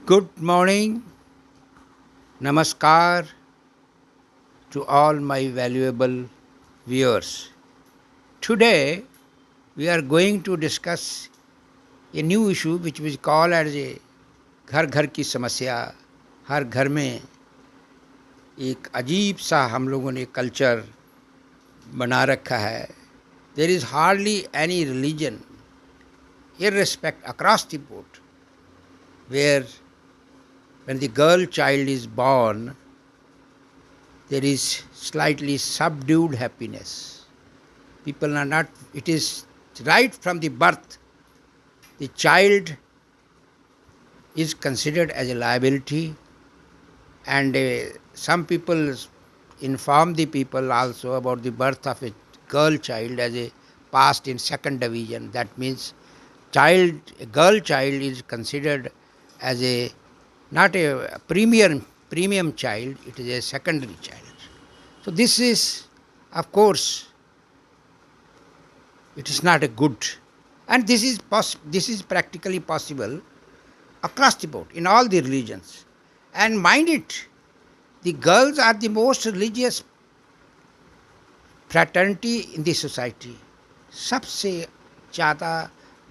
Good morning, namaskar to all my valuable viewers. Today we are going to discuss a new issue which we call as a घर घर की समस्या. हर घर में एक अजीब सा हम लोगों ने कल्चर बना रखा है. There is hardly any religion, irrespect across the board, where when the girl child is born, there is slightly subdued happiness. People are not, it is right from the birth, the child is considered as a liability, and some people inform the people also about the birth of a girl child as a passed in second division. That means a girl child is considered as a not a premium child, it is a secondary child. So this is, of course, it is not a good, and this is practically possible across the board in all the religions. And mind it, the girls are the most religious fraternity in the society. सबसे ज़्यादा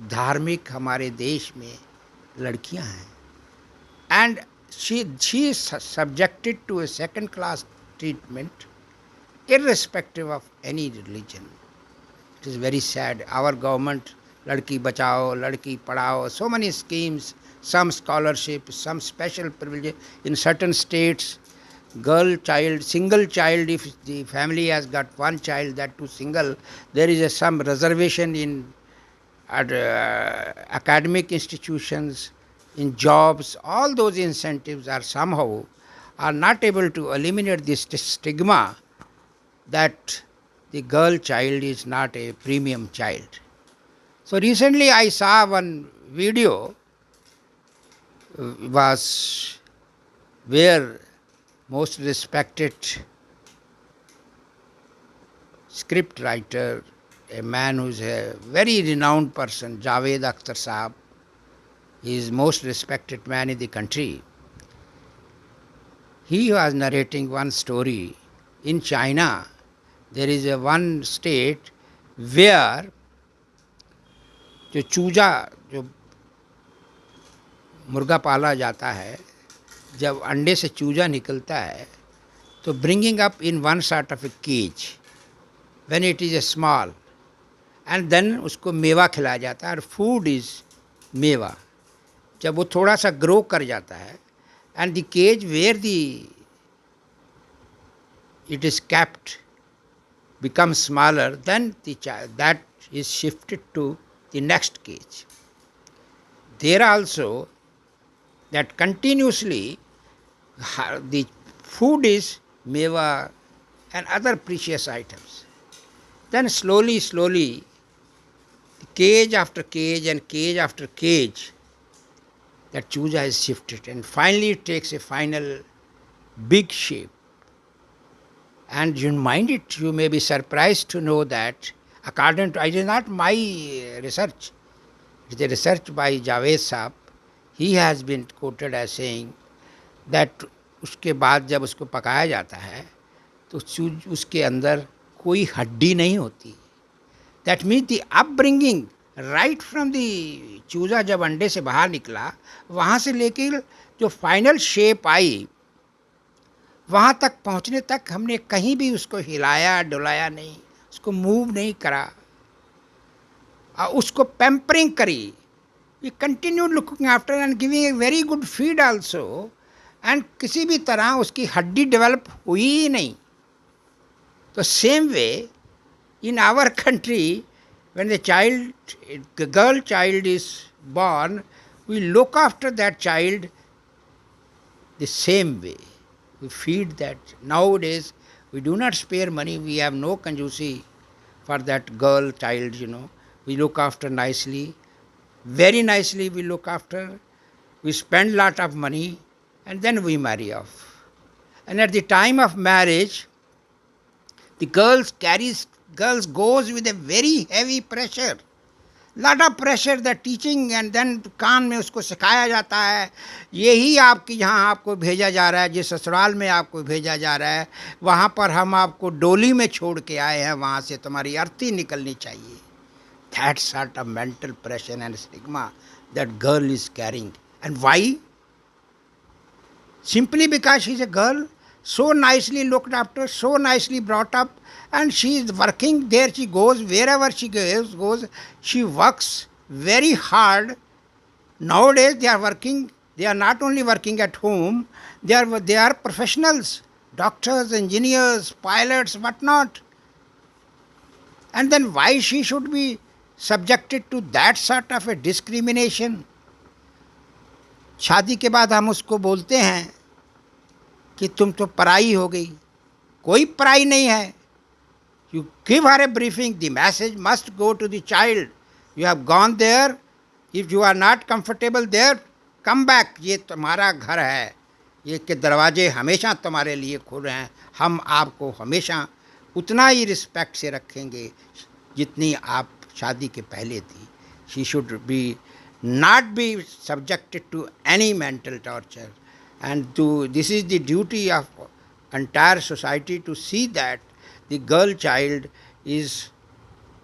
धार्मिक हमारे देश में लड़कियां हैं. And she is subjected to a second class treatment irrespective of any religion. It is very sad. Our government, Ladki Bachao, Ladki Padhao, so many schemes, some scholarship, some special privilege in certain states. Girl child, single child, if the family has got one child, that too single, there is some reservation in academic institutions, in jobs. All those incentives are somehow are not able to eliminate this stigma that the girl child is not a premium child. So recently I saw one video was where most respected script writer, a man who is a very renowned person, Javed Akhtar Saab, he is most respected man in the country. He was narrating one story. In China, there is a one state where जो चूजा जो मुर्गा पाला जाता है, जब अंडे से चूजा निकलता है तो bringing up in one sort of a cage when it is a small, and then उसको मेवा खिलाया जाता है. और फूड इज़ मेवा. जब वो थोड़ा सा ग्रो कर जाता है and the cage where the it is kept becomes smaller, then that is shifted to the next cage. There also that continuously the food is meva and other precious items. Then slowly, cage after cage and cage after cage, that chooja is shifted, and finally it takes a final big shape. And you mind it, you may be surprised to know that according to, it is not my research, it is a research by Javed Saab. He has been quoted as saying that उसके बाद जब उसको पकाया जाता है तो उसके अंदर कोई हड्डी नहीं होती. That means the upbringing right from the चूजा जब अंडे से बाहर निकला, वहाँ से लेके जो फाइनल शेप आई, वहाँ तक पहुँचने तक हमने कहीं भी उसको हिलाया डुलाया नहीं, उसको मूव नहीं करा, और उसको पैम्परिंग करी. We continue looking after and giving a very good feed also, and किसी भी तरह उसकी हड्डी डेवलप हुई ही नहीं. तो same way in our country when the girl child is born, we look after that child the same way. We feed that. Nowadays, we do not spare money. We have no conjusi for that girl child, We look after nicely. Very nicely we look after. We spend lot of money and then we marry off. And at the time of marriage, the girls goes with a very heavy pressure lot of pressure the teaching, and then कान में उसको सिखाया जाता है, यही आपकी जहाँ आपको भेजा जा रहा है, जिस ससुराल में आपको भेजा जा रहा है, वहाँ पर हम आपको डोली में छोड़ के आए हैं, वहाँ से तुम्हारी अर्थी निकलनी चाहिए. That sort of mental pressure and stigma that girl is carrying. And why? Simply because she's a girl, so nicely looked after, so nicely brought up, and she is working there. She goes wherever she goes. She works very hard. Nowadays, they are working. They are not only working at home. They are professionals, doctors, engineers, pilots, whatnot. And then why she should be subjected to that sort of a discrimination? शादी के बाद हम उसको बोलते हैं कि तुम तो पराई हो गई. कोई पराई नहीं है. You give her a briefing. The message must go to the child. You have gone there. If you are not comfortable there, come back. ये तुम्हारा घर है. ये के दरवाजे हमेशा तुम्हारे लिए खुल रहे हैं. हम आपको हमेशा उतना ही रिस्पेक्ट से रखेंगे जितनी आप शादी के पहले थी. She should be not be subjected to any mental torture, and this is the duty of entire society to see that the girl child is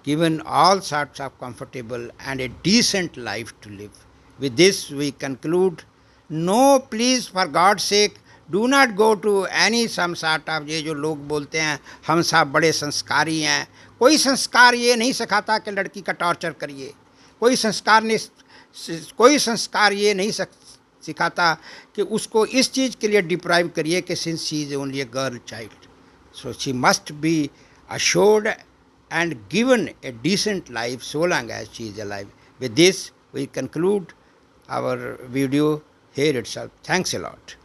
given all sorts of comfortable and a decent life to live. With this we conclude. No, please, for God's sake, do not go to any some sort of, ये जो लोग बोलते हैं हम सब बड़े संस्कारी हैं, कोई संस्कार ये नहीं सिखाता कि लड़की का टॉर्चर करिए. कोई संस्कार ये नहीं सिखाता कि उसको इस चीज़ के लिए डिप्राइव करिए कि since she is only a girl child, so she must be assured and given a decent life so long as she is alive. With this, we conclude our video here itself. Thanks a lot.